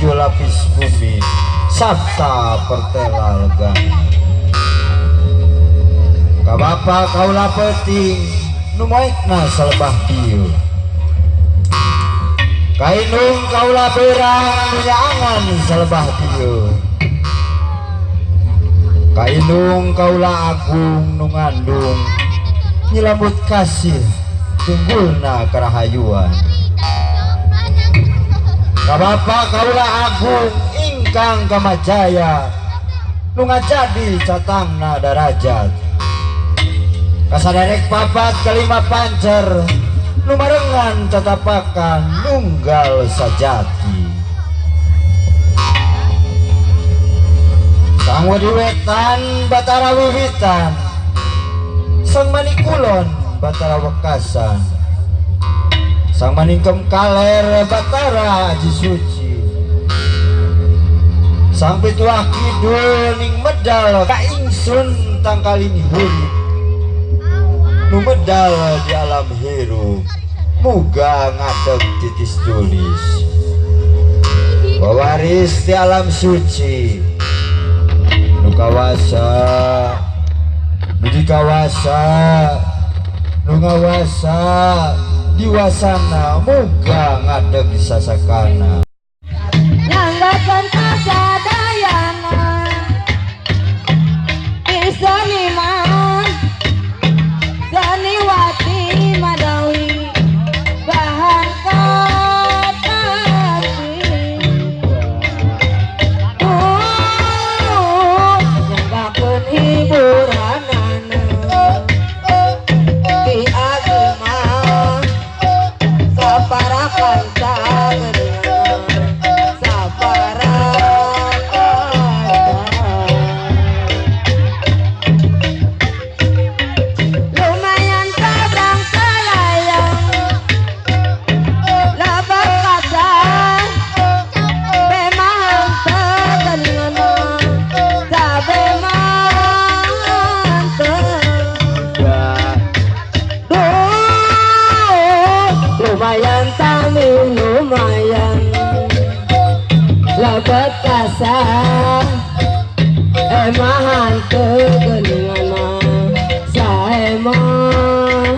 tujuh lapis bumi sabta pertela legang. Kabapa kaula peting nu moekna salebah dieu. Kainung kaula berang nu nyaangan salebah dieu. Kainung kaula agung nu ngandung nyilambut kasih tunggulna karahayuan. Kabapa kaula agung ingkang kamajaya nu ngajadi catangna darajat. Kasaderek papat kelima pancer nu marengan tatapakan nunggal sajati. Sang wedi wetan batara wiwitan, sang manikulon batara wekasan, sang maningkem kaler batara aji suci, sang pituah kidul ning medal kaingsun tangkalini huruf nu medal di alam hirup muga ngadeg titis tulis pewaris di alam suci nu kawasa nu dikawasa nu ngawasa diwasana muga ngadeg sasakana nyanggakeun kasadayana isoniman saniwati madawi bahan katasi nyanggakeun hiburanana di agama saparakan lumayan tami lumayan lebat kasar emahan kegeningan saemahan